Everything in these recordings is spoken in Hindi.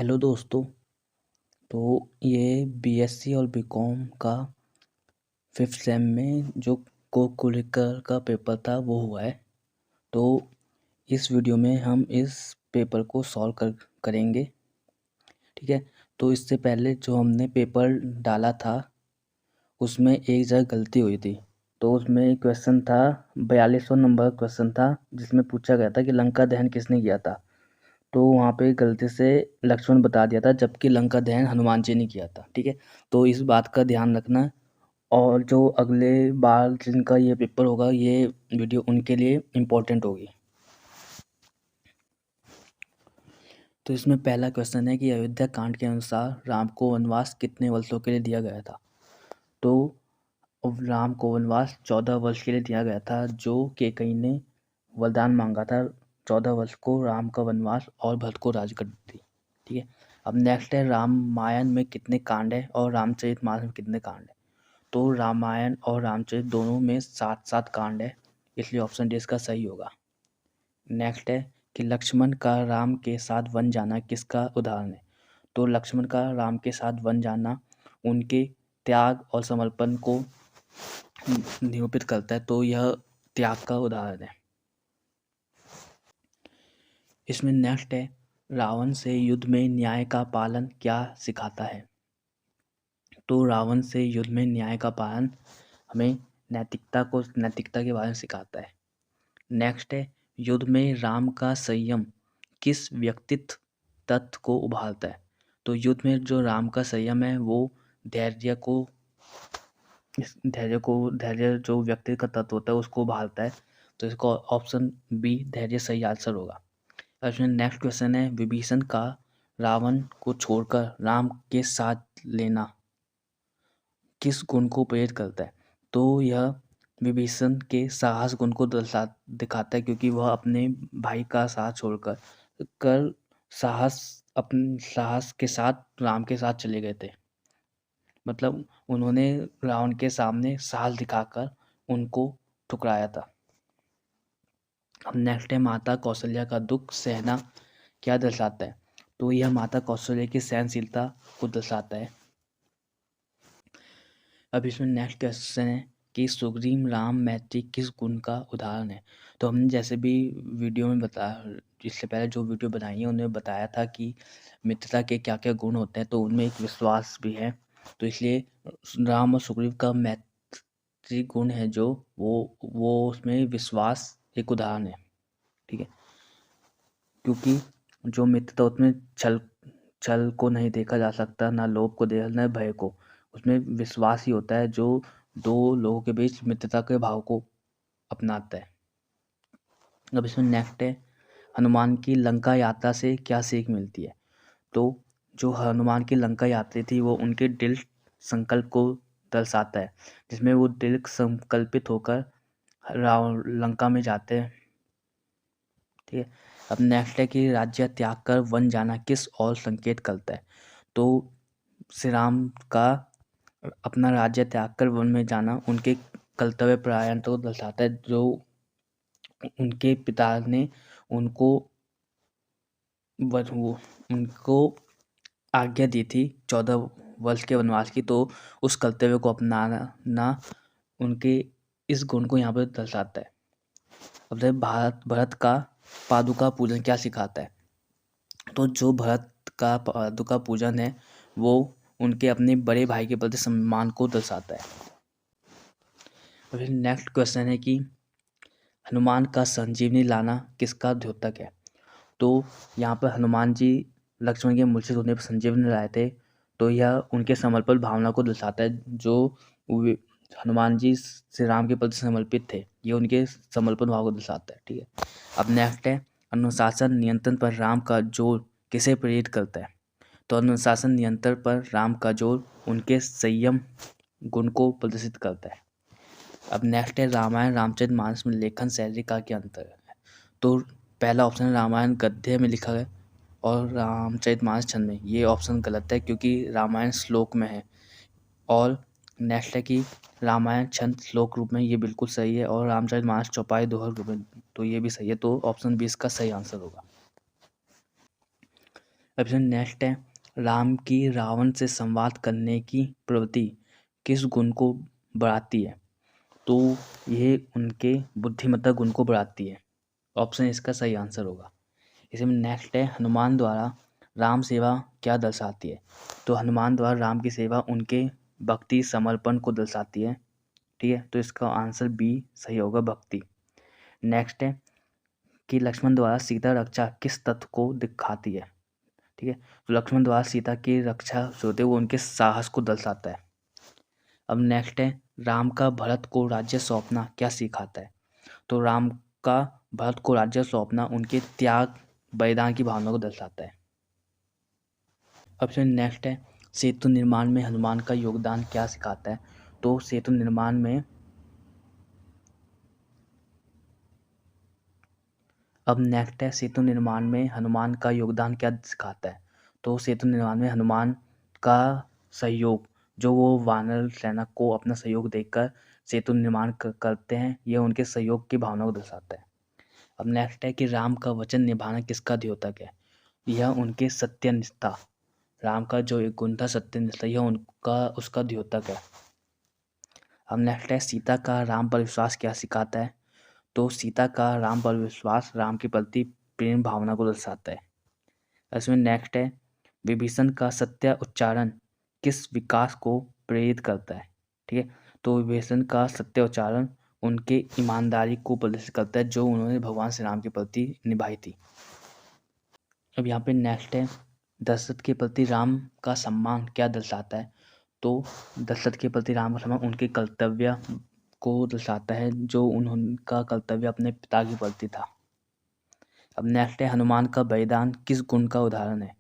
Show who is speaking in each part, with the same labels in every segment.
Speaker 1: हेलो दोस्तों। तो ये बीएससी और बीकॉम का फिफ्थ सेम में जो को करिकुलर का पेपर था वो हुआ है। तो इस वीडियो में हम इस पेपर को सॉल्व करेंगे। ठीक है। तो इससे पहले जो हमने पेपर डाला था उसमें एक जगह गलती हुई थी। तो उसमें एक क्वेश्चन था, 4200 नंबर का क्वेश्चन था, जिसमें पूछा गया था कि लंका दहन किसने किया था। तो वहाँ पे गलती से लक्ष्मण बता दिया था, जबकि लंका दहन हनुमान जी ने किया था। ठीक है। तो इस बात का ध्यान रखना। और जो अगले बार जिनका ये पेपर होगा, ये वीडियो उनके लिए इम्पोर्टेंट होगी। तो इसमें पहला क्वेश्चन है कि अयोध्या कांड के अनुसार राम को वनवास कितने वर्षों के लिए दिया गया था। तो राम को वनवास 14 वर्ष के लिए दिया गया था, जो केकई ने वरदान मांगा था। 14 वर्ष को राम का वनवास और भरत को राजगद्दी थी। ठीक है। अब नेक्स्ट है, रामायण में कितने कांड है और रामचरितमानस में कितने कांड है। तो रामायण और रामचरित दोनों में 7-7 कांड है, इसलिए ऑप्शन डी इसका सही होगा। नेक्स्ट है कि लक्ष्मण का राम के साथ वन जाना किसका उदाहरण है। तो लक्ष्मण का राम के साथ वन जाना उनके त्याग और समर्पण को निरूपित करता है, तो यह त्याग का उदाहरण है। इसमें नेक्स्ट है, रावण से युद्ध में न्याय का पालन क्या सिखाता है। तो रावण से युद्ध में न्याय का पालन हमें नैतिकता के बारे में सिखाता है। नेक्स्ट है, युद्ध में राम का संयम किस व्यक्तित्व तत्व को उभारता है। तो युद्ध में जो राम का संयम है वो धैर्य जो व्यक्ति का तत्व होता है उसको उभारता है। तो इसका ऑप्शन बी धैर्य सही आंसर होगा। इसमें नेक्स्ट क्वेश्चन है, विभीषण का रावण को छोड़कर राम के साथ लेना किस गुण को प्रेरित करता है। तो यह विभीषण के साहस गुण को दिखाता है, क्योंकि वह अपने भाई का साथ छोड़कर अपने साहस के साथ राम के साथ चले गए थे। मतलब उन्होंने रावण के सामने साहस दिखाकर उनको ठुकराया था। अब नेक्स्ट है, माता कौशल्या का दुख सहना क्या दर्शाता है। तो यह माता कौशल्या की सहनशीलता को दर्शाता है। अब इसमें नेक्स्ट क्वेश्चन है कि सुग्रीव राम मैत्री किस गुण का उदाहरण है। तो हमने जैसे भी वीडियो में बताया, इससे पहले जो वीडियो बनाई है उन्होंने बताया था कि मित्रता के क्या क्या गुण होते हैं, तो उनमें एक विश्वास भी है। तो इसलिए राम और सुग्रीव का मैत्री गुण है जो वो उसमें विश्वास एक उदाहरण है। ठीक है। क्योंकि जो मित्रता उसमें छल को नहीं देखा जा सकता, ना लोभ को देखा, ना भय को। उसमें विश्वास ही होता है जो दो लोगों के बीच मित्रता के भाव को अपनाता है। अब इसमें नेक्स्ट है, हनुमान की लंका यात्रा से क्या सीख मिलती है। तो जो हनुमान की लंका यात्रा थी वो उनके दृढ़ संकल्प को दर्शाता है, जिसमें वो दृढ़ संकल्पित होकर लंका में जाते हैं। ठीक है। अब नेक्स्ट है कि राज्य त्याग कर वन जाना किस और संकेत करता है। तो श्री राम का अपना राज्य त्याग कर वन में जाना उनके कर्तव्य परायण को दर्शाता है, जो उनके पिता ने उनको उनको आज्ञा दी थी 14 वर्ष के वनवास की। तो उस कर्तव्य को अपनाना उनके इस गुण को यहाँ पर दर्शाता है। अब भरत का पादुका पूजन क्या सिखाता है। तो जो भरत का पादुका पूजन है वो उनके अपने बड़े भाई के प्रति सम्मान को दर्शाता है। फिर नेक्स्ट क्वेश्चन है कि हनुमान का संजीवनी लाना किसका द्योतक है। तो यहाँ पर हनुमान जी लक्ष्मण के मूर्छित होने पर संजीवनी लाए थे, तो यह उनके समर्पण भावना को दर्शाता है। जो हनुमान जी श्री राम के प्रति समर्पित थे, ये उनके समर्पण भाव को दर्शाता है। ठीक है। अब नेक्स्ट है, अनुशासन नियंत्रण पर राम का जोर किसे प्रेरित करता है। तो अनुशासन नियंत्रण पर राम का जोर उनके संयम गुण को प्रदर्शित करता है। अब नेक्स्ट है, रामायण रामचरितमानस में लेखन शैली का क्या अंतर है। तो पहला ऑप्शन है रामायण गद्य में लिखा है और रामचरितमानस छंद में। ये ऑप्शन गलत है, क्योंकि रामायण श्लोक में है। और नेक्स्ट है कि रामायण छंद श्लोक रूप में, ये बिल्कुल सही है। और रामचरितमानस चौपाई दोहा रूप में, तो ये भी सही है। तो ऑप्शन 20 का सही आंसर होगा। अब नेक्स्ट है, राम की रावण से संवाद करने की प्रवृत्ति किस गुण को बढ़ाती है? तो ये उनके बुद्धिमत्ता गुण को बढ़ाती है। ऑप्शन इसका सही आंसर होगा। इसमें नेक्स्ट है, हनुमान द्वारा राम सेवा क्या दर्शाती है? तो हनुमान द्वारा राम की सेवा उनके भक्ति समर्पण को दर्शाती है। ठीक है, तो इसका आंसर बी सही होगा, भक्ति। नेक्स्ट है कि लक्ष्मण द्वारा सीता रक्षा किस तत्व को दिखाती है? ठीक है, तो लक्ष्मण द्वारा सीता की रक्षा जो होती है वो उनके साहस को दर्शाता है। अब नेक्स्ट है, राम का भरत को राज्य सौंपना क्या सिखाता है? तो राम का भरत को राज्य सौंपना उनके त्याग बलिदान की भावना को दर्शाता है। ऑप्शन नेक्स्ट है, सेतु निर्माण में हनुमान का योगदान क्या सिखाता है? तो सेतु निर्माण में अब नेक्स्ट है, सेतु निर्माण में हनुमान का योगदान क्या सिखाता है? तो सेतु निर्माण में हनुमान का सहयोग, जो वो वानर सेना को अपना सहयोग देकर सेतु निर्माण करते हैं, यह उनके सहयोग की भावना को दर्शाता है। अब नेक्स्ट है कि राम का वचन निभाना किसका द्योतक है? यह उनके सत्यनिष्ठा, राम का जो एक गुण था सत्यनिष्ठा, यह उनका उसका द्योतक है। अब नेक्स्ट है, सीता का राम पर विश्वास क्या सिखाता है? तो सीता का राम पर विश्वास राम के प्रति प्रेम भावना को दर्शाता है। इसमें नेक्स्ट है, विभीषण का सत्य उच्चारण किस विकास को प्रेरित करता है? ठीक है, तो विभीषण का सत्य उच्चारण उनके ईमानदारी को प्रदर्शित करता है जो उन्होंने भगवान श्री राम के प्रति निभाई थी। अब यहाँ पे नेक्स्ट है, दशरथ के प्रति राम का सम्मान क्या दर्शाता है? तो दशरथ के प्रति राम का सम्मान उनके कर्तव्य को दर्शाता है, जो उनका कर्तव्य अपने पिता के प्रति था। अब नेक्स्ट है, हनुमान का बलिदान किस गुण का उदाहरण है?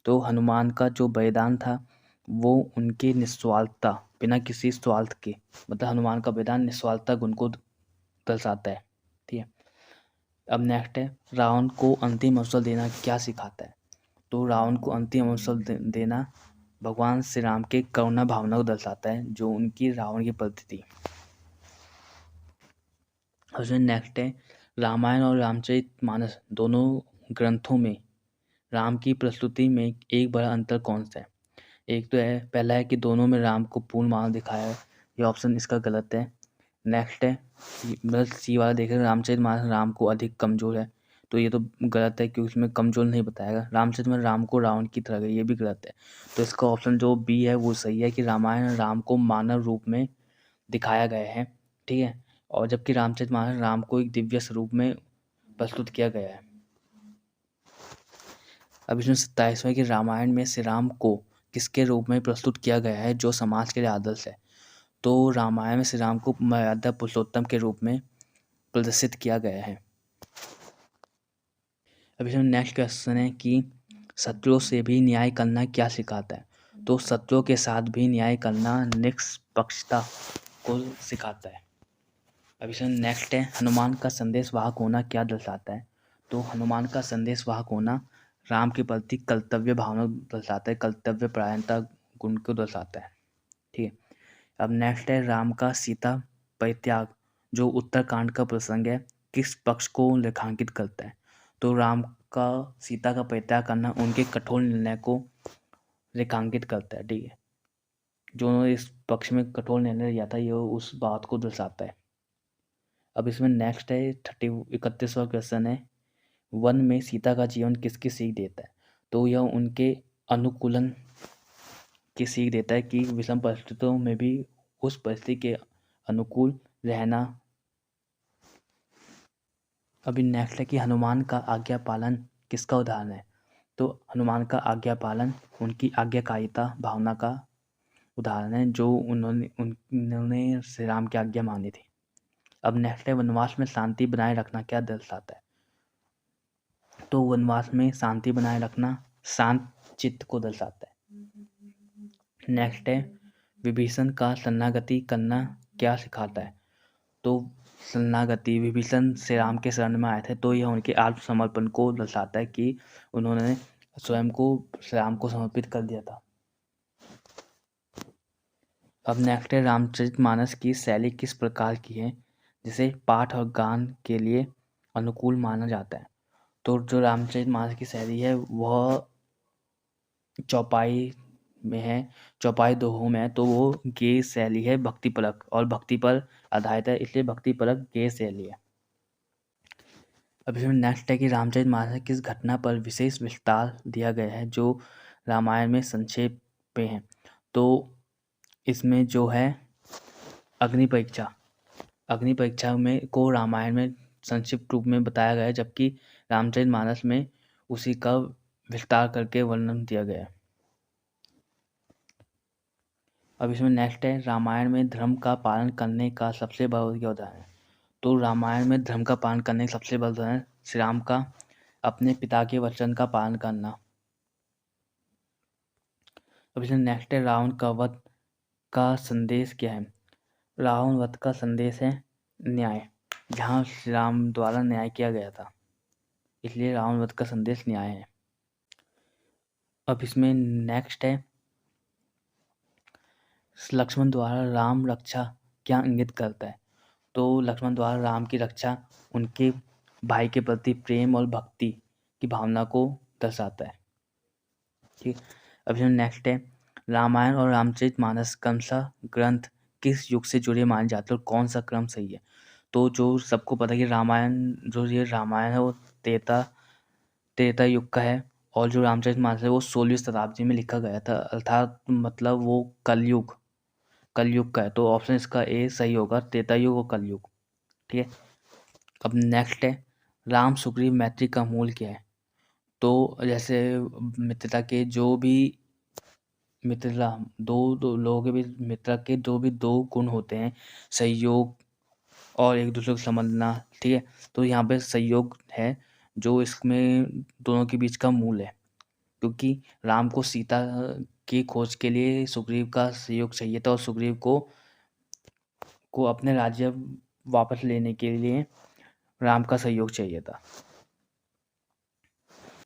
Speaker 1: तो हनुमान का जो बलिदान था वो उनके निस्वार्थता, बिना किसी स्वार्थ के, मतलब हनुमान का बलिदान निस्वार्थता गुण को दर्शाता है। ठीक है, अब नेक्स्ट है, रावण को अंतिम अवसर देना क्या सिखाता है? तो रावण को अंतिम अवसर देना भगवान श्री राम के करुणा भावना को दर्शाता है, जो उनकी रावण के प्रति थी। और नेक्स्ट है, रामायण और रामचरितमानस दोनों ग्रंथों में राम की प्रस्तुति में एक बड़ा अंतर कौन सा है? एक तो है, पहला है कि दोनों में राम को पूर्ण मानव दिखाया है, ये ऑप्शन इसका गलत है। नेक्स्ट है, मतलब सी वाला देखें, रामचरितमानस राम को अधिक कमजोर है, तो ये तो गलत है क्योंकि उसमें कमजोर नहीं बताएगा। रामचरितमानस राम को रावण की तरह है, ये भी गलत है। तो इसका ऑप्शन जो बी है वो सही है कि रामायण राम को मानव रूप में दिखाया गया है। ठीक है, और जबकि रामचरितमानस राम को एक दिव्य स्वरूप में प्रस्तुत किया गया है। अब इसमें 27वां कि रामायण में श्री राम को किसके रूप में प्रस्तुत किया गया है जो समाज के लिए आदर्श है? तो रामायण में श्री राम को मर्यादा पुरुषोत्तम के रूप में प्रदर्शित किया गया है। अब इसमें नेक्स्ट क्वेश्चन है कि शत्रुओं से भी न्याय करना क्या सिखाता है? तो शत्रुओं के साथ भी न्याय करना निष्पक्षता को सिखाता है। अब इसमें नेक्स्ट है, हनुमान का संदेश वाहक होना क्या दर्शाता है? तो हनुमान का संदेश वाहक होना राम के प्रति कर्तव्य भावना दर्शाता है, कर्तव्य परायणता गुण को दर्शाता है। ठीक है, अब नेक्स्ट है, राम का सीता परित्याग जो उत्तरकांड का प्रसंग है किस पक्ष को रेखांकित करता है? तो राम का सीता का परित्याग करना उनके कठोर निर्णय को रेखांकित करता है। ठीक है, जो उन्होंने इस पक्ष में कठोर निर्णय लिया था ये उस बात को दर्शाता है। अब इसमें नेक्स्ट है 31वां क्वेश्चन है, वन में सीता का जीवन किसकी सीख देता है? तो यह उनके अनुकूलन की सीख देता है कि विषम परिस्थितियों में भी उस परिस्थिति के अनुकूल रहना। अभी नेक्स्ट है कि हनुमान का आज्ञा पालन किसका उदाहरण है? तो हनुमान का आज्ञा पालन उनकी आज्ञाकारिता भावना का उदाहरण है, जो उन्होंने श्री राम की आज्ञा मानी थी। अब नेक्स्ट है, वनवास में शांति बनाए रखना क्या दर्शाता है? तो वनवास में शांति बनाए रखना शांत चित्त को दर्शाता है। नेक्स्ट है, विभीषण का शरणागति करना क्या सिखाता है? तो शरणागति, विभीषण श्री राम के शरण में आए थे तो यह उनके आत्मसमर्पण को दर्शाता है कि उन्होंने स्वयं को श्री राम को समर्पित कर दिया था। अब नेक्स्ट है, रामचरितमानस की शैली किस प्रकार की है जिसे पाठ और गान के लिए अनुकूल माना जाता है? तो जो रामचरितमानस की शैली है वह चौपाई में है, चौपाई दोहों में है, तो वो गेय शैली है भक्तिपरक, और भक्ति पर आधारित है, इसलिए भक्तिपरक गेय शैली है। अब इसमें नेक्स्ट है कि रामचरितमानस में किस घटना पर विशेष विस्तार दिया गया है जो रामायण में संक्षेप में है। तो इसमें जो है अग्नि परीक्षा में को रामायण में संक्षिप्त रूप में बताया गया है, जबकि रामचरितमानस में उसी का विस्तार करके वर्णन दिया गया है। अब इसमें नेक्स्ट है रामायण में धर्म का पालन करने का सबसे बड़ा उदाहरण है। तो रामायण में धर्म का पालन करने का सबसे बड़ा उदाहरण श्री राम का अपने पिता के वचन का पालन करना। अब इसमें नेक्स्ट है रावण का वध का संदेश क्या है। रावण वध का संदेश है न्याय, जहाँ श्री राम द्वारा न्याय किया गया था, इसलिए रावण वध का संदेश न्याय है। अब इसमें नेक्स्ट है लक्ष्मण द्वारा राम रक्षा क्या इंगित करता है। तो लक्ष्मण द्वारा राम की रक्षा उनके भाई के प्रति प्रेम और भक्ति की भावना को दर्शाता है। ठीक। अब इसमें नेक्स्ट है रामायण और रामचरितमानस क्रमशः ग्रंथ किस युग से जुड़े माने जाते हैं और कौन सा क्रम सही है। तो जो सबको पता है कि ये रामायण है वो त्रेता युग का है, और जो रामचरितमानस है वो 16वीं शताब्दी में लिखा गया था, अर्थात मतलब वो कलयुग का है। तो ऑप्शन इसका ए सही होगा, त्रेता युग और कलयुग। ठीक है। अब नेक्स्ट है राम सुग्रीव मैत्री का मूल क्या है। तो जैसे मित्रता के जो भी मित्रता दो लोगों के बीच मित्रता के जो भी दो गुण होते हैं, सहयोग और एक दूसरे को समझना। ठीक है। तो यहाँ पे सहयोग है जो इसमें दोनों के बीच का मूल है, क्योंकि राम को सीता की खोज के लिए सुग्रीव का सहयोग चाहिए था, और सुग्रीव को अपने राज्य वापस लेने के लिए राम का सहयोग चाहिए था।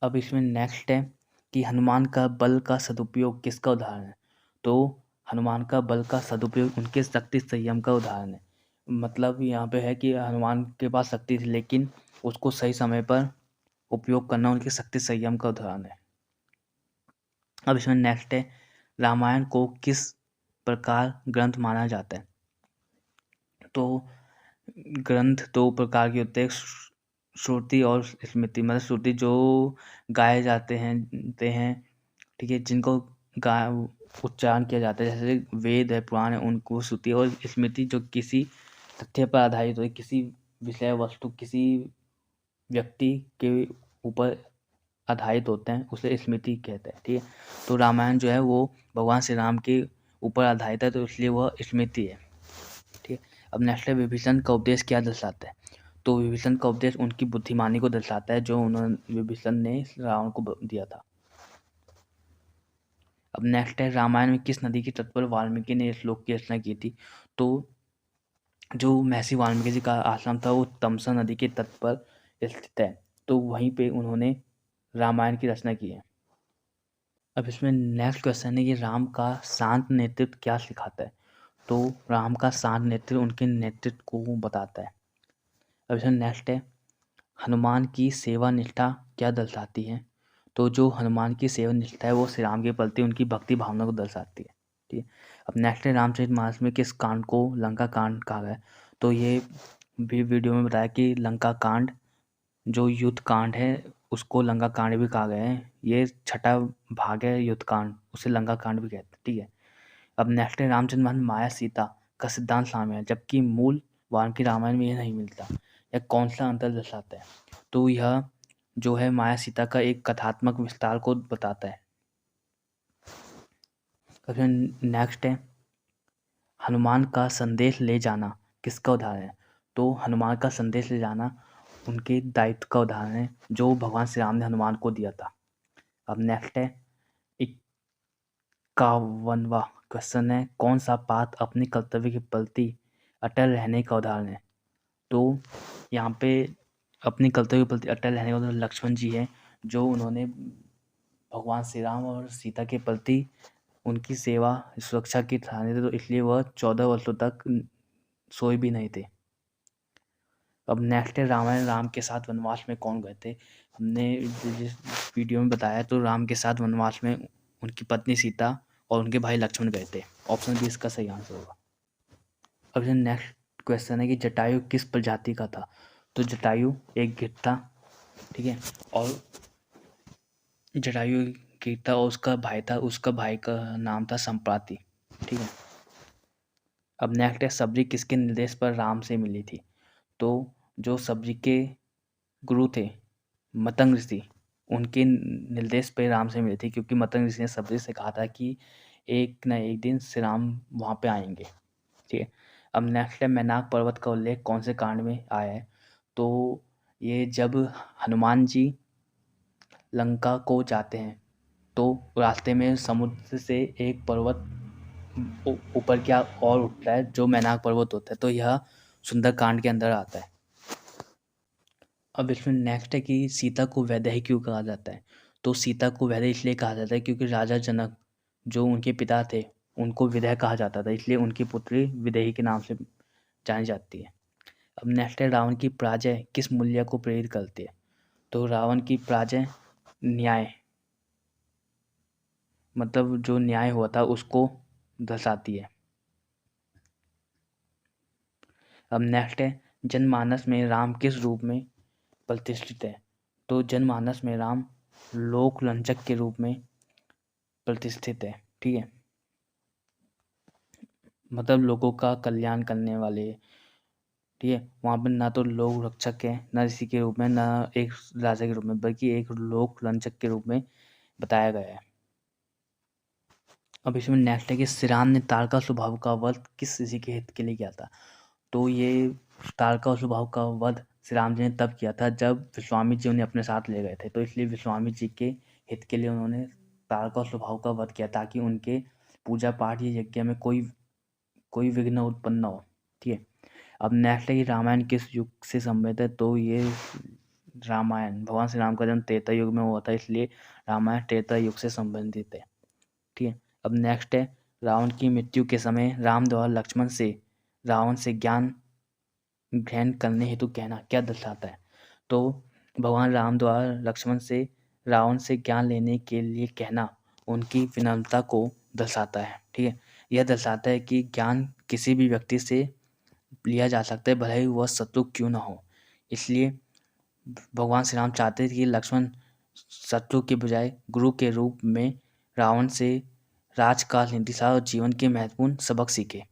Speaker 1: अब इसमें नेक्स्ट है कि हनुमान का बल का सदुपयोग किसका उदाहरण है। तो हनुमान का बल का सदुपयोग उनके शक्ति संयम का उदाहरण है। मतलब यहाँ पे है कि हनुमान के पास शक्ति थी, लेकिन उसको सही समय पर उपयोग करना उनके शक्ति संयम का उदाहरण है। अब इसमें नेक्स्ट है रामायण को किस प्रकार ग्रंथ माना जाता है। तो ग्रंथ दो प्रकार के होते हैं, श्रुति और स्मृति। मतलब श्रुति जो गाए जाते हैं, ठीक है, जिनको उच्चारण किया जाता है, जैसे वेद है, पुराण है, उनको श्रुति। और स्मृति जो किसी तथ्य पर आधारित हो, किसी विषय वस्तु किसी व्यक्ति के ऊपर आधारित होते हैं, उसे स्मृति कहते हैं। ठीक है। तो रामायण जो है वो भगवान श्री राम के ऊपर आधारित है, तो इसलिए वह स्मृति है। ठीक है। अब नेक्स्ट है विभीषण का उपदेश क्या दर्शाता है। तो विभीषण का उपदेश उनकी बुद्धिमानी को दर्शाता है जो विभीषण ने रावण को दिया था। अब नेक्स्ट है रामायण में किस नदी के तट पर वाल्मीकि ने श्लोक की रचना की थी। तो जो महर्षि वाल्मीकि जी का आश्रम था वो तमसा नदी के तट पर स्थित है, तो वहीं पे उन्होंने रामायण की रचना की है। अब इसमें नेक्स्ट क्वेश्चन है कि राम का शांत नेतृत्व क्या सिखाता है। तो राम का शांत नेतृत्व उनके नेतृत्व को बताता है। अब इसमें नेक्स्ट है हनुमान की सेवा निष्ठा क्या दर्शाती है। तो जो हनुमान की सेवा निष्ठा है वो श्री राम के प्रति उनकी भक्ति भावना को दर्शाती है। ठीक है। अब नेक्स्ट है रामचरितमानस में किस कांड को लंका कांड कहा गया है। तो ये भी वीडियो में बताया कि लंका कांड जो युद्ध कांड है उसको लंका कांड भी कहा गया है। ये छठा भाग है युद्ध कांड, उसे लंका कांड भी कहते हैं। ठीक है। अब नेक्स्ट है रामचरितमानस माया सीता का सिद्धांत शामिल है, जबकि मूल वाल्मीकि रामायण में यह नहीं मिलता। यह कौन सा अंतर दर्शाता है। तो यह जो है माया सीता का एक कथात्मक विस्तार को बताता है। फिर नेक्स्ट है हनुमान का संदेश ले जाना किसका उदाहरण है। तो हनुमान का संदेश ले जाना उनके दायित्व का उदाहरण है जो भगवान श्री राम ने हनुमान को दिया था। अब नेक्स्ट है 51वां क्वेश्चन है कौन सा पाठ अपने कर्तव्य के प्रति अटल रहने का उदाहरण है। तो यहाँ पे अपने कर्तव्य के प्रति अटल रहने का उदाहरण लक्ष्मण जी है, जो उन्होंने भगवान श्री राम और सीता के प्रति उनकी सेवा सुरक्षा की ठानी थी, तो इसलिए वह 14 वर्षों तक सोए भी नहीं थे। अब नेक्स्ट है रामायण राम के साथ वनवास में कौन गए थे। हमने जिस वीडियो में बताया तो राम के साथ वनवास में उनकी पत्नी सीता और उनके भाई लक्ष्मण गए थे। ऑप्शन बी इसका सही आंसर होगा। अब जो नेक्स्ट क्वेश्चन है कि जटायु किस प्रजाति का था। तो जटायु एक गिद्ध था, ठीक है, और जटायु गिद्ध था और उसका भाई था, उसका भाई का नाम था संप्राति, ठीक है। अब नेक्स्ट है सबरी किसके निर्देश पर राम से मिली थी। तो जो सबरी के गुरु थे मतंग ऋषि, उनके निर्देश पे राम से मिली थी, क्योंकि मतंग ऋषि ने सबरी से कहा था कि एक न एक दिन श्री राम वहाँ पे आएंगे, ठीक है। अब नेक्स्ट है मैनाक पर्वत का उल्लेख कौन से कांड में आया है। तो ये जब हनुमान जी लंका को जाते हैं तो रास्ते में समुद्र से एक पर्वत ऊपर क्या और उठता है जो मैनाक पर्वत होता है, तो यह सुंदरकांड के अंदर आता है। अब इसमें नेक्स्ट है कि सीता को वैदेही क्यों कहा जाता है। तो सीता को वैदेही इसलिए कहा जाता है क्योंकि राजा जनक जो उनके पिता थे उनको विदेह कहा जाता था, इसलिए उनकी पुत्री विदेही के नाम से जानी जाती है। अब नेक्स्ट है रावण की पराजय किस मूल्य को प्रेरित करती है। तो रावण की पराजय न्याय, मतलब जो न्याय हुआ था उसको दर्शाती है। अब नेक्स्ट है जनमानस में राम किस रूप में प्रतिष्ठित है। तो जनमानस में राम लोकलंचक के रूप में प्रतिष्ठित है, ठीक है, मतलब लोगों का कल्याण करने वाले, ठीक है। वहाँ पर ना तो लोक रक्षक है, न ऋषि के रूप में, न एक राजा के रूप में, बल्कि एक लोकलंचक के रूप में बताया गया है। अब इसमें नेक्स्ट है कि श्री राम ने तारका स्वभाव का वध किस ऋषि के हित के लिए किया था। तो ये तारका स्वभाव का वध श्री राम जी ने तब किया था जब विश्वामित्र जी उन्हें अपने साथ ले गए थे, तो इसलिए विश्वामित्र जी के हित के लिए उन्होंने तारका स्वभाव का वध किया ताकि उनके पूजा पाठ या यज्ञ में कोई विघ्न उत्पन्न न हो, ठीक है। अब नेक्स्ट है कि रामायण किस युग से संबंधित है। तो ये रामायण भगवान श्री राम का जन्म त्रेता युग में हुआ था, इसलिए रामायण त्रेता युग से संबंधित है, ठीक है। अब नेक्स्ट है रावण की मृत्यु के समय राम द्वारा लक्ष्मण से रावण से ज्ञान ग्रहण करने हेतु कहना क्या दर्शाता है। तो भगवान राम द्वारा लक्ष्मण से रावण से ज्ञान लेने के लिए कहना उनकी विनम्रता को दर्शाता है, ठीक है। यह दर्शाता है कि ज्ञान किसी भी व्यक्ति से लिया जा सकता है, भले ही वह शत्रु क्यों ना हो। इसलिए भगवान श्री राम चाहते थे कि लक्ष्मण शत्रु के बजाय गुरु के रूप में रावण से राजकाल नीतिशास्त्र और जीवन के महत्वपूर्ण सबक सीखे।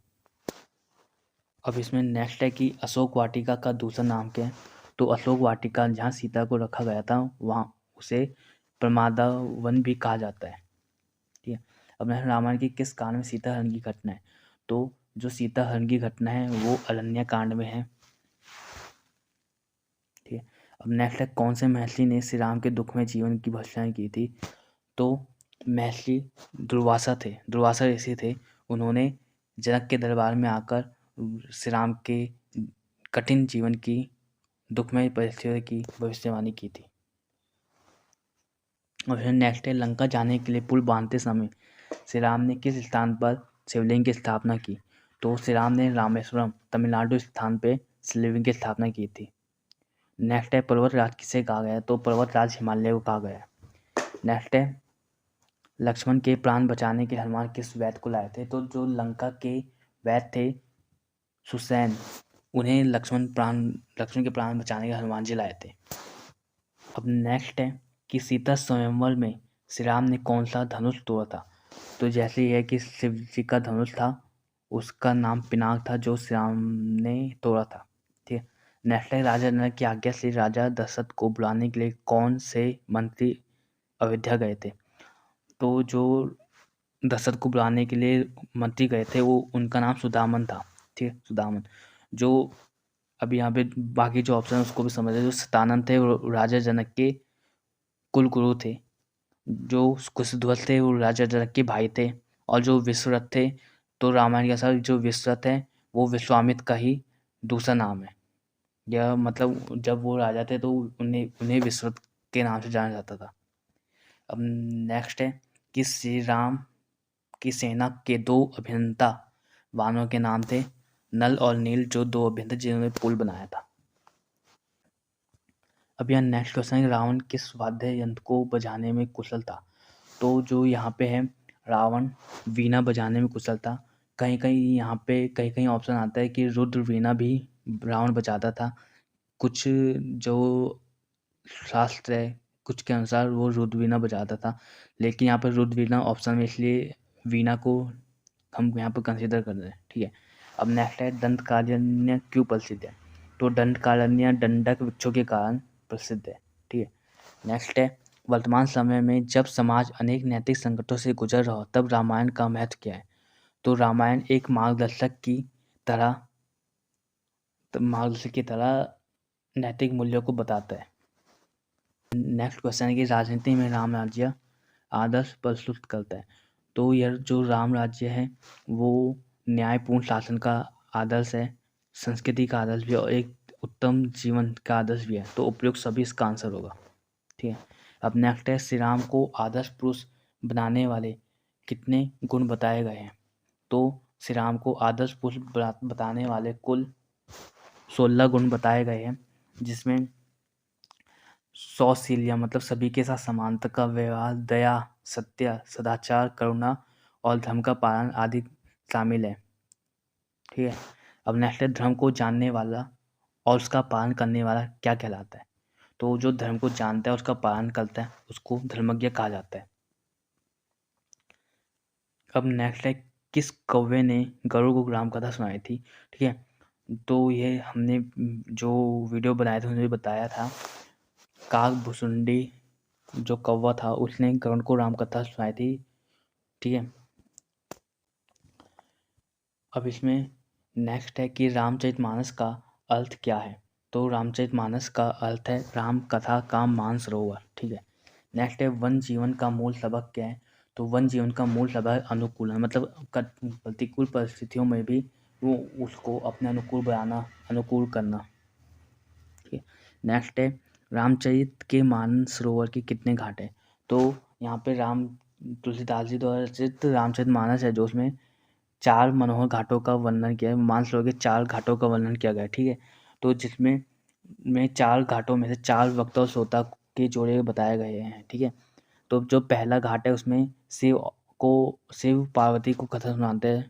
Speaker 1: अब इसमें नेक्स्ट है कि अशोक वाटिका का दूसरा नाम क्या है। तो अशोक वाटिका जहाँ सीता को रखा गया था वहाँ उसे प्रमादा वन भी कहा जाता है, ठीक है। अब नेक्स्ट रामायण की किस कांड में सीता हरण की घटना है। तो जो सीता हरण की घटना है वो अरण्य कांड में है, ठीक है। अब नेक्स्ट है कौन से महर्षि ने श्री राम के दुख में जीवन की भर्त्सना की थी। तो महर्षि दुर्वासा थे, दुर्वासा ऋषि थे। उन्होंने जनक के दरबार में आकर श्री राम के कठिन जीवन की दुखमय परिस्थितियों की भविष्यवाणी की थी। और फिर नेक्स्ट है लंका जाने के लिए पुल बांधते समय श्री राम ने किस स्थान पर शिवलिंग की स्थापना की। तो श्री राम ने रामेश्वरम तमिलनाडु स्थान पे शिवलिंग की स्थापना की थी। नेक्स्ट है पर्वतराज किसे कहा गया है। तो पर्वतराज हिमालय को कहा गया है। नेक्स्ट है लक्ष्मण के प्राण बचाने के हनुमान किस वैद्य को लाए थे। तो जो लंका के वैद्य थे सुसैन, उन्हें लक्ष्मण के प्राण बचाने के हनुमान जी लाए थे। अब नेक्स्ट है कि सीता स्वयंवर में श्री राम ने कौन सा धनुष तोड़ा था। तो जैसे ही है कि शिव जी का धनुष था उसका नाम पिनाक था जो श्री राम ने तोड़ा था, ठीक है। नेक्स्ट है राजा जनक की आज्ञा से राजा दशरथ को बुलाने के लिए कौन से मंत्री अयोध्या गए थे। तो जो दशरथ को बुलाने के लिए मंत्री गए थे वो उनका नाम सुदामन था, ठीक है, सुदामन। जो अभी यहाँ पे बाकी जो ऑप्शन है उसको भी समझ जो सतानंद थे वो राजा जनक के कुल गुरु थे। जो कुशध्वज थे वो राजा जनक के भाई थे। और जो विश्वरथ थे तो रामायण के अनुसार जो विश्वरथ है वो विश्वामित्र का ही दूसरा नाम है। यह मतलब जब वो राजा थे तो उन्हें उन्हें विश्वरथ के नाम से जाना जाता था। अब नेक्स्ट है कि श्री राम की सेना के दो अभियंता वानरों के नाम थे नल और नील, जो दो अभियंता जिन्होंने पुल बनाया था। अब यहाँ नेक्स्ट क्वेश्चन है रावण किस वाद्य यंत्र को बजाने में कुशल था। तो जो यहाँ पे है रावण वीणा बजाने में कुशल था। कहीं कहीं यहाँ पे कहीं कहीं ऑप्शन आता है कि रुद्र वीणा भी रावण बजाता था। कुछ जो शास्त्र है कुछ के अनुसार वो रुद्र वीणा बजाता था, लेकिन यहाँ पर रुद्र वीणा ऑप्शन में इसलिए वीणा को हम यहाँ पर कंसिडर कर रहे हैं। ठीक है, अब नेक्स्ट है दंतकारण्य क्यों प्रसिद्ध है? तो दंतकारण्य दंडक वृक्षों के कारण प्रसिद्ध है। ठीक है, नेक्स्ट है वर्तमान समय में जब समाज अनेक नैतिक संकटों से गुजर रहा हो तब रामायण का महत्व क्या है? तो रामायण एक मार्गदर्शक की तरह नैतिक मूल्यों को बताता है। नेक्स्ट क्वेश्चन है कि राजनीति में राम राज्य आदर्श प्रस्तुत करता है। तो यह जो राम राज्य है वो न्यायपूर्ण शासन का आदर्श है, संस्कृति का आदर्श भी और एक उत्तम जीवन का आदर्श भी है। तो उपयुक्त सभी इसका आंसर होगा। ठीक है, अब नेक्स्ट है श्री राम को आदर्श पुरुष बनाने वाले कितने गुण बताए गए हैं? तो श्री राम को आदर्श पुरुष बताने वाले कुल 16 गुण बताए गए हैं, जिसमें सौशील्य मतलब सभी के साथ समानता का व्यवहार, दया, सत्य, सदाचार, करुणा और धर्म का पालन आदि शामिल है। ठीक है, अब नेक्स्ट है धर्म को जानने वाला और उसका पालन करने वाला क्या कहलाता है? तो जो धर्म को जानता है उसका पालन करता है उसको धर्मज्ञ कहा जाता है। अब नेक्स्ट है किस कौवे ने गरुड़ को राम कथा सुनाई थी? ठीक है, तो ये हमने जो वीडियो बनाए थे उसमें बताया था, काक भुसुंडी जो कौवा था उसने गरुड़ को राम कथा सुनाई थी। ठीक है, अब इसमें नेक्स्ट है कि रामचरितमानस का अर्थ क्या है? तो रामचरितमानस का अर्थ है राम कथा का मानसरोवर। ठीक है, नेक्स्ट है वन जीवन का मूल सबक क्या है? तो वन जीवन का मूल सबक अनुकूल है, मतलब प्रतिकूल परिस्थितियों में भी वो उसको अपने अनुकूल बनाना, अनुकूल करना। ठीक है, नेक्स्ट है रामचरित के मानसरोवर के कितने घाट हैं? तो यहाँ पे तुलसीदास जी द्वारा रचित रामचरितमानस है जो उसमें 4 मनोहर घाटों का वर्णन किया है, मानसरोवर के 4 घाटों का वर्णन किया गया है। ठीक है, तो जिसमें 4 घाटों में से 4 वक्ता और श्रोता के जोड़े बताए गए हैं। ठीक है, तो जो पहला घाट है उसमें शिव पार्वती को कथा सुनाते हैं।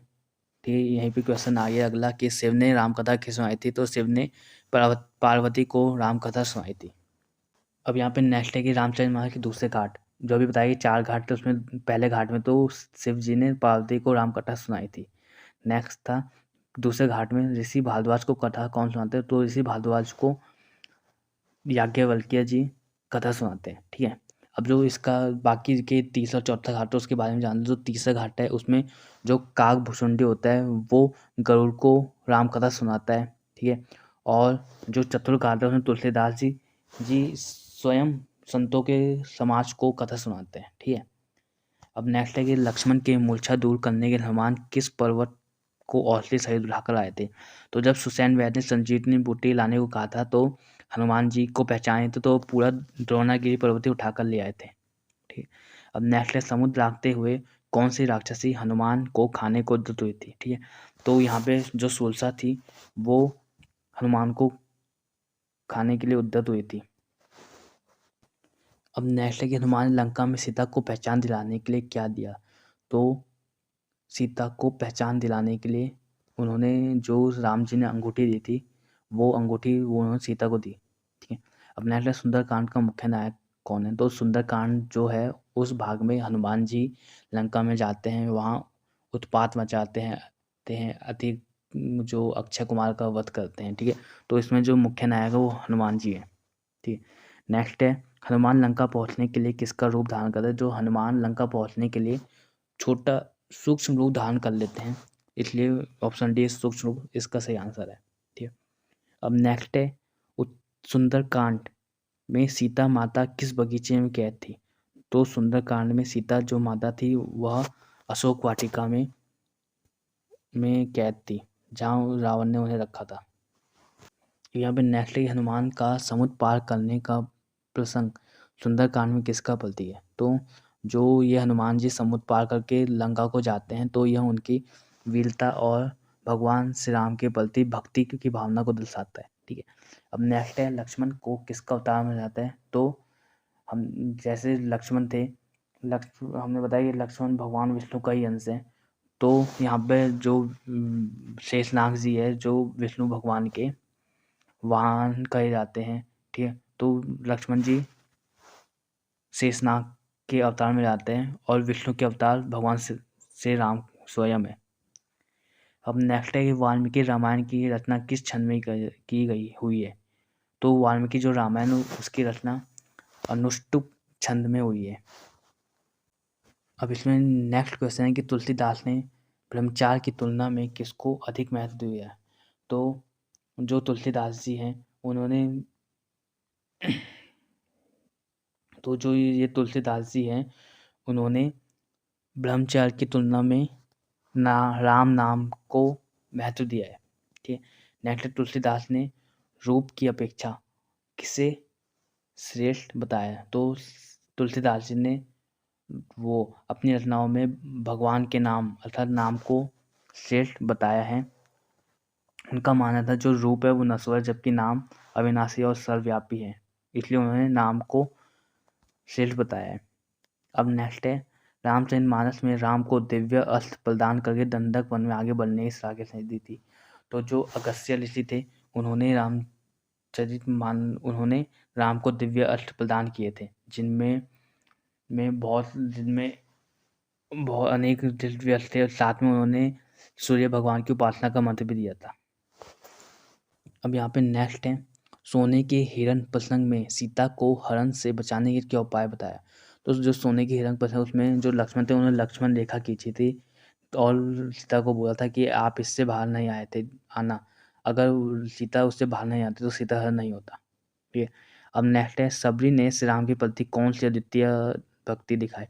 Speaker 1: ठीक है, यहीं पे क्वेश्चन आ गया अगला कि शिव ने राम कथा किस सुनाई थी? तो शिव ने पार्वती को राम कथा सुनाई थी। अब यहाँ पे नेक्स्ट है कि रामचरितमानस के दूसरे घाट, जो अभी बताया कि 4 घाट थे उसमें पहले घाट में तो शिव जी ने पार्वती को राम कथा सुनाई थी। नेक्स्ट था दूसरे घाट में ऋषि भारद्वाज को कथा कौन सुनाते हैं? तो ऋषि भारद्वाज को याज्ञवल्क्य जी कथा सुनाते हैं। ठीक है, अब जो इसका बाकी के तीसरा चौथा घाट है उसके बारे में जान लो। जो तीसरा घाट है उसमें जो काक भुसुंडी होता है वो गरुड़ को राम कथा सुनाता है। ठीक है, और जो चतुर्थ घाट है उसमें तुलसीदास जी स्वयं संतों के समाज को कथा सुनाते हैं। ठीक है, अब नेक्स्ट है कि लक्ष्मण के मूर्छा दूर करने के हनुमान किस पर्वत को औषधि सहित उठाकर आए थे? तो जब सुसैन वैद्य ने संजीवनी बूटी लाने को कहा था तो हनुमान जी को पहचाने थे तो पूरा द्रोणागिरी पर्वत उठाकर ले आए थे। ठीक, अब नेक्स्ट है समुद्र लागते हुए कौन सी राक्षसी हनुमान को खाने को उद्यत हुई थी? ठीक है, तो यहाँ पे जो सुरसा थी वो हनुमान को खाने के लिए उद्यत हुई थी। अब नेक्स्ट है कि हनुमान ने लंका में सीता को पहचान दिलाने के लिए क्या दिया? तो सीता को पहचान दिलाने के लिए उन्होंने जो राम जी ने अंगूठी दी थी वो अंगूठी वो उन्होंने सीता को दी। ठीक है, अब नेक्स्ट है सुंदरकांड का मुख्य नायक कौन है? तो सुंदरकांड जो है उस भाग में हनुमान जी लंका में जाते हैं, वहाँ उत्पात मचाते हैं, अति जो अक्षय कुमार का वध करते हैं। ठीक है, तो इसमें जो मुख्य नायक है वो हनुमान जी है। ठीक है, नेक्स्ट है हनुमान लंका पहुंचने के लिए किसका रूप धारण करते हैं? जो हनुमान लंका पहुंचने के लिए छोटा सूक्ष्म रूप धारण कर लेते हैं, इसलिए ऑप्शन डी सूक्ष्म रूप इसका सही आंसर है। ठीक है, अब नेक्स्ट है सुंदरकांड में सीता माता किस बगीचे में कैद थी? तो सुंदरकांड में सीता जो माता थी वह अशोक वाटिका में कैद थी जहाँ रावण ने उन्हें रखा था। यहाँ पे नेक्स्ट है हनुमान का समुद्र पार करने का प्रसंग सुंदरकांड में किसका प्रतीक है? तो जो ये हनुमान जी समुद्र पार करके लंका को जाते हैं तो यह उनकी वीरता और भगवान श्री राम के प्रति भक्ति की भावना को दर्शाता है। ठीक है, अब नेक्स्ट है लक्ष्मण को किसका अवतार माना जाता है? तो हम जैसे लक्ष्मण थे हमने बताया कि लक्ष्मण भगवान विष्णु का ही अंश है। तो यहाँ पे जो शेषनाग जी है जो विष्णु भगवान के वाहन कहे जाते हैं, ठीक है। तो लक्ष्मण जी शेषनाग के अवतार में जाते हैं और विष्णु के अवतार भगवान श्री राम स्वयं है। अब नेक्स्ट है कि वाल्मीकि रामायण की रचना किस छंद में की गई हुई है। तो वाल्मीकि जो रामायण उसकी रचना अनुष्टुप छंद में हुई है। अब इसमें नेक्स्ट क्वेश्चन है कि तुलसीदास ने ब्रह्मचार्य की तुलना में किसको अधिक महत्व दिया है। तो जो तुलसीदास जी हैं उन्होंने तो जो ये तुलसीदास जी हैं उन्होंने ब्रह्मचार्य की तुलना में राम नाम को महत्व दिया है, ठीक है। नेक्स्ट तुलसीदास ने रूप की अपेक्षा किसे श्रेष्ठ बताया। तो तुलसीदास जी ने वो अपनी रचनाओं में भगवान के नाम अर्थात नाम को श्रेष्ठ बताया है। उनका मानना था जो रूप है वो नश्वर जबकि नाम अविनाशी और सर्वव्यापी है, इसलिए उन्होंने नाम को श्रेष्ठ बताया है। अब नेक्स्ट है रामचरितमानस में राम को दिव्य अस्त्र प्रदान करके दंडक वन में आगे बढ़ने की सलाह दी थी। तो जो अगस्त्य ऋषि थे उन्होंने उन्होंने राम को दिव्य अस्त्र प्रदान किए थे जिनमें बहुत अनेक दिव्य अस्त्र थे और साथ में उन्होंने सूर्य भगवान की उपासना का मंत्र भी दिया था। अब यहाँ पे नेक्स्ट है सोने के हिरण प्रसंग में सीता को हरण से बचाने के क्या उपाय बताया। तो जो सोने के हिरण प्रसंग उसमें जो लक्ष्मण थे उन्होंने लक्ष्मण रेखा खींची थी और सीता को बोला था कि आप इससे बाहर नहीं आए थे आना, अगर सीता उससे बाहर नहीं आती तो सीता हरण नहीं होता, ठीक है। अब नेक्स्ट है सबरी ने श्री राम के प्रति कौन सी अद्वितीय भक्ति दिखाई।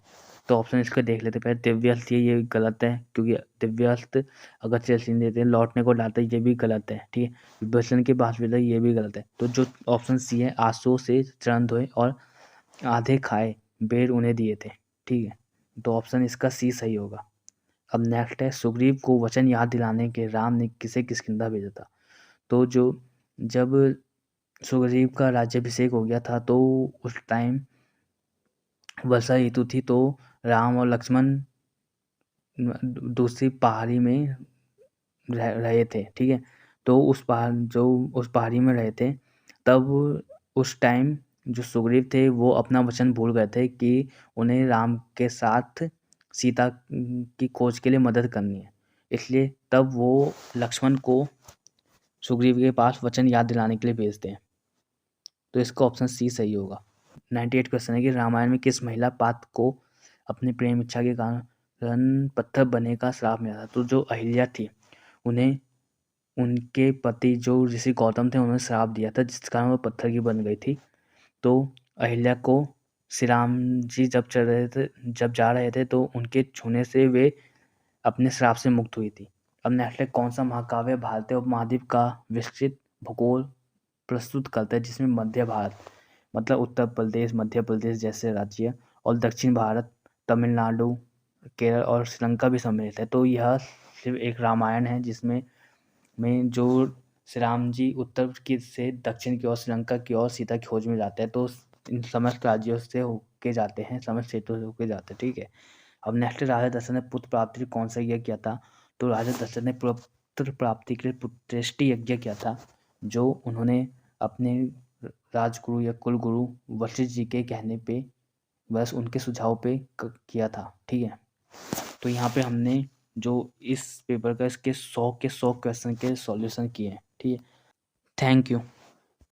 Speaker 1: तो ऑप्शन इसका देख लेते पहले। दिव्यास्त्र ये गलत है क्योंकि दिव्यास्त्र अगर चेल्सीन देते हैं लौटने को लाते ये भी गलत है, ठीक है। विभीषण के पास भी ये भी गलत है। तो जो ऑप्शन सी है आंसू से चरण धोए और आधे खाए बेर उन्हें दिए थे, ठीक है। तो ऑप्शन इसका सी सही होगा। अब नेक्स्ट है सुग्रीव को वचन याद दिलाने के राम ने किसे किष्किंधा भेजा था। तो जब सुग्रीव का राज्याभिषेक हो गया था तो उस टाइम वर्षा ऋतु थी तो राम और लक्ष्मण दूसरी पहाड़ी में रहे थे, ठीक है। तो उस पहाड़ी में रहे थे तब उस टाइम जो सुग्रीव थे वो अपना वचन भूल गए थे कि उन्हें राम के साथ सीता की खोज के लिए मदद करनी है, इसलिए तब वो लक्ष्मण को सुग्रीव के पास वचन याद दिलाने के लिए भेजते हैं। तो इसका ऑप्शन सी सही होगा। 98 क्वेश्चन है कि रामायण में किस महिला पात्र को अपनी प्रेम इच्छा के कारण पत्थर बनने का श्राप मिला था। तो जो अहिल्या थी उन्हें उनके पति जो ऋषि गौतम थे उन्होंने श्राप दिया था जिस कारण वो पत्थर की बन गई थी। तो अहिल्या को श्री राम जी जब जा रहे थे तो उनके छूने से वे अपने श्राप से मुक्त हुई थी। अब नेक्स्ट है कौन सा महाकाव्य भारतीय उपमहाद्वीप का विस्तृत भूगोल प्रस्तुत करता है जिसमें मध्य भारत मतलब उत्तर प्रदेश मध्य प्रदेश जैसे राज्य और दक्षिण भारत तमिलनाडु केरल और श्रीलंका भी सम्मिलित है। तो यह सिर्फ एक रामायण है जिसमें जो श्री राम जी उत्तर की से दक्षिण की ओर श्रीलंका की ओर सीता की खोज में जाते हैं तो इन समस्त राज्यों से होके जाते हैं, समस्त क्षेत्रों से होके जाते हैं, ठीक है। अब नेक्स्ट राजा दशरथ ने पुत्र प्राप्ति कौन सा यज्ञ किया था। तो राजा दशरथ ने पुत्र प्राप्ति के लिए पुत्रेष्टि यज्ञ किया था जो उन्होंने अपने राजगुरु या कुलगुरु वशिष्ठ जी के कहने पे बस उनके सुझाव पे किया था, ठीक है। तो यहाँ पे हमने जो इस पेपर का इसके 100 के 100 क्वेश्चन के सॉल्यूशन किए हैं, ठीक है। Thank you.